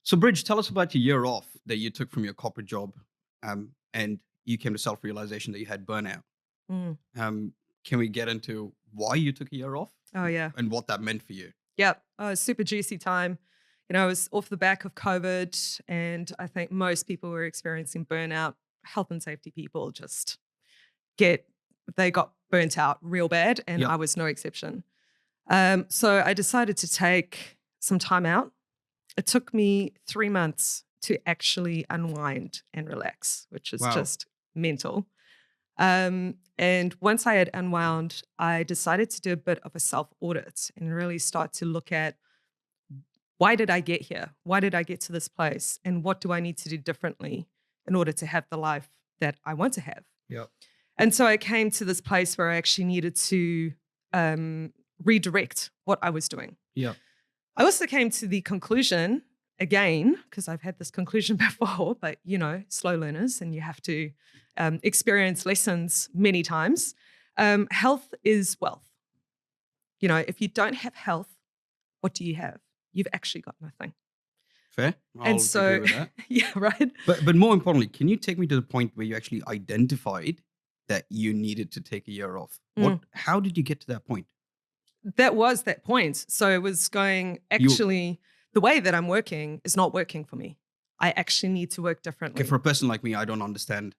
So, Bridge, tell us about your year off that you took from your corporate job, and you came to self-realization that you had burnout. Mm. Can we get into why you took a year off Oh, yeah. and what that meant for you? Yep. Oh, super juicy time. I was off the back of COVID, and I think most people were experiencing burnout. Health and safety people just get, they got burnt out real bad, and Yeah. I was no exception. So I decided to take some time out. It took me 3 months to actually unwind and relax, which is Wow. just mental. And once I had unwound, I decided to do a bit of a self audit and really start to look at, why did I get here? Why did I get to this place? And what do I need to do differently in order to have the life that I want to have? Yeah. And so I came to this place where I actually needed to redirect what I was doing. Yeah. I also came to the conclusion again, because I've had this conclusion before, but slow learners, and you have to experience lessons many times. Health is wealth. If you don't have health, what do you have? You've actually got nothing. Fair. And I'll agree so, with that. yeah, right. But more importantly, can you take me to the point where you actually identified that you needed to take a year off? Mm. How did you get to that point? That was that point. So it was going, actually, the way that I'm working is not working for me. I actually need to work differently. Okay, for a person like me, I don't understand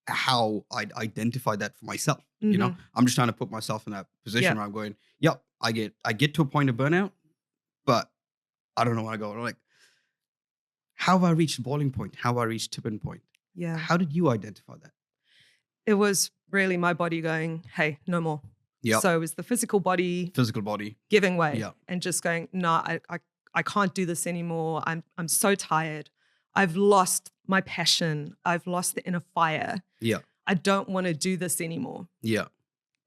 how I'd identify that for myself. Mhm. I'm just trying to put myself in that position Yeah. where I'm going, yep, I get to a point of burnout, but I don't know where I go. Like, how have I reached boiling point? How have I reached tipping point? Yeah. How did you identify that? It was really my body going, hey, no more. Yep. So it was the physical body Physical body. giving way Yeah. and just going, no, I can't do this anymore. I'm so tired. I've lost my passion. I've lost the inner fire. Yeah. I don't want to do this anymore. Yeah.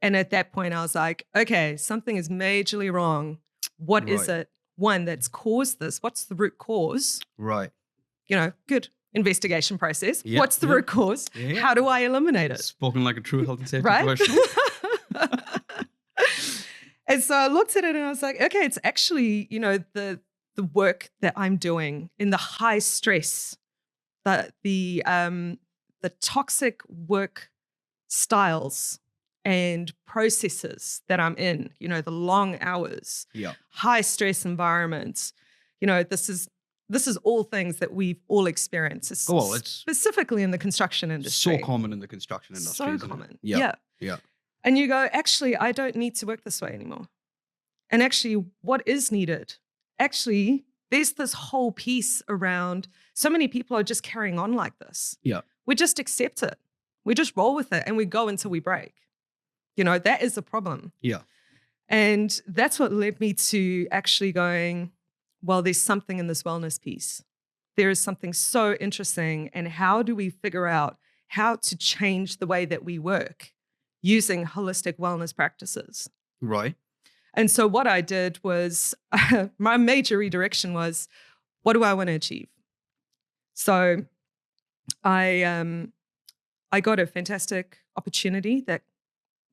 And at that point, I was like, okay, something is majorly wrong. What is Right. it? One, that's caused this. What's the root cause? Right. Good investigation process. Yeah, What's the yeah. root cause? Yeah. How do I eliminate it? Spoken like a true health and safety Right? professional. And so I looked at it and I was like, okay, it's actually, the work that I'm doing in the high stress, the toxic work styles and processes that I'm in, the long hours, Yeah. high stress environments. This is all things that we've all experienced, Well, it's specifically in the construction industry. so common in the construction industry. So isn't it? common. Yeah. Yeah. And you go, actually, I don't need to work this way anymore. And actually, what is needed? Actually, there's this whole piece around so many people are just carrying on like this. Yeah. We just accept it. We just roll with it and we go until we break. That is a problem. Yeah. And that's what led me to actually going, well, there's something in this wellness piece. There is something so interesting. And how do we figure out how to change the way that we work using holistic wellness practices? Right. And so what I did was, my major redirection was, what do I want to achieve? So I got a fantastic opportunity that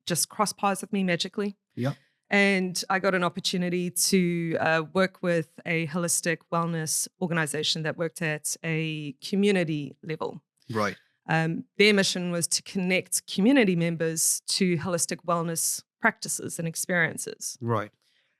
just crossed paths with me magically. Yeah. And I got an opportunity to work with a holistic wellness organization that worked at a community level. Right. Their mission was to connect community members to holistic wellness practices and experiences. Right.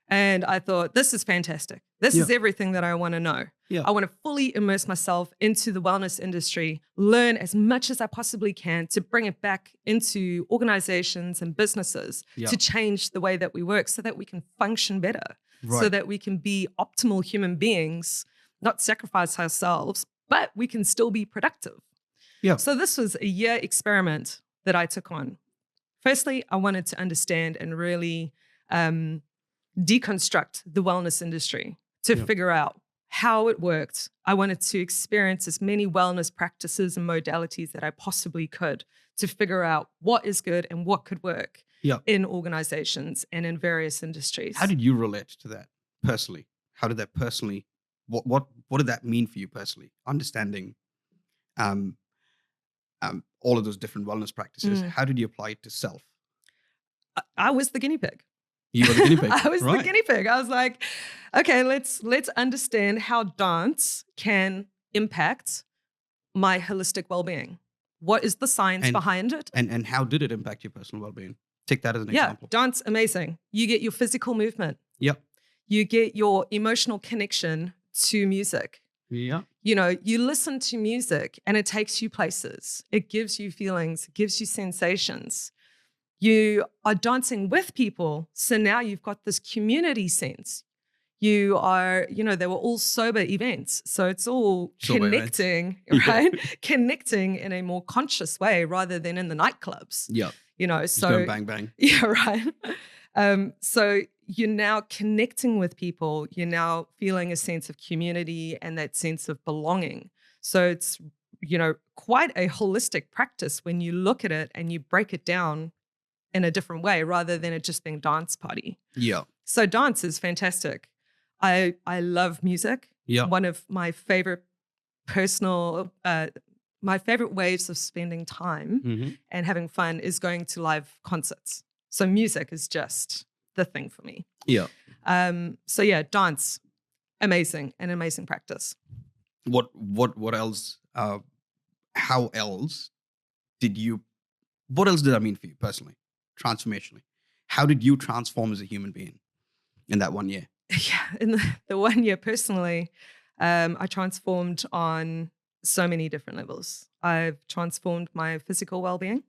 And I thought, this is fantastic. This is everything that I want to know. Yeah. I want to fully immerse myself into the wellness industry, learn as much as I possibly can to bring it back into organizations and businesses to change the way that we work so that we can function better, so that we can be optimal human beings, not sacrifice ourselves, but we can still be productive. Yeah. So this was a year experiment that I took on. Firstly, I wanted to understand and really deconstruct the wellness industry to figure out how it worked. I wanted to experience as many wellness practices and modalities that I possibly could to figure out what is good and what could work in organizations and in various industries. How did you relate to that personally? How did that personally, what did that mean for you personally? Understanding all of those different wellness practices. How did you apply it to self? I was the guinea pig. You were the guinea pig. I was the right? guinea pig. I was like, okay, let's understand how dance can impact my holistic well-being. What is the science behind it? And how did it impact your personal well-being? Take that as an example. Dance, amazing. You get your physical movement. Yep. You get your emotional connection to music. Yeah. You know, you listen to music and it takes you places. It gives you feelings, it gives you sensations. You are dancing with people. So now you've got this community sense. You are, you know, they were all sober events. So it's all connecting, right? Connecting in a more conscious way rather than in the nightclubs. Yeah. You know, Just so going bang, bang. Yeah, right. So you're now connecting with people. You're now feeling a sense of community and that sense of belonging. So it's, you know, quite a holistic practice when you look at it and you break it down in a different way rather than it just being dance party. Yeah. So dance is fantastic. I love music. Yeah. One of my favorite my favorite ways of spending time and having fun is going to live concerts. So music is just the thing for me. Yeah. So yeah, dance, an amazing practice. What else? How else what else did that mean for you personally, transformationally? How did you transform as a human being in that 1 year? Yeah, in the 1 year personally, I transformed on so many different levels. I've transformed my physical well-being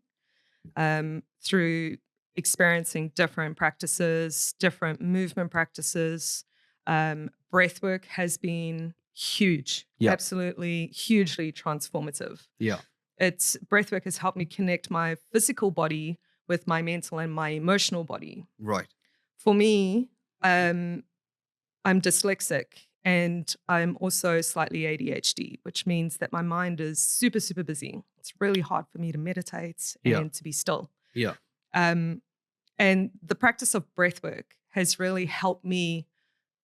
through experiencing different practices, different movement practices. Breathwork has been huge, absolutely hugely transformative. Yeah. Breathwork has helped me connect my physical body with my mental and my emotional body. Right. For me, I'm dyslexic and I'm also slightly ADHD, which means that my mind is super, super busy. It's really hard for me to meditate and to be still. Yeah. And the practice of breathwork has really helped me,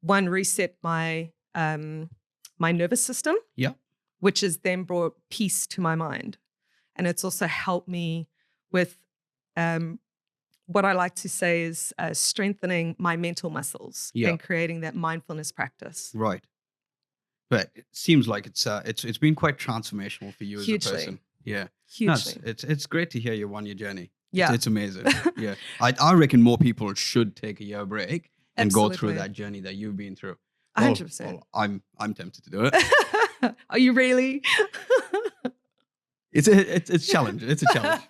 one, reset my my nervous system, which has then brought peace to my mind. And it's also helped me with what I like to say is strengthening my mental muscles and creating that mindfulness practice. Right. But it seems like it's been quite transformational for you as a person. Yeah. Hugely. No, it's great to hear your 1 year journey. Yeah. It's amazing. Yeah. I reckon more people should take a year break and go through that journey that you've been through. 100%. Well, I'm tempted to do it. Are you really? It's a challenge. It's a challenge.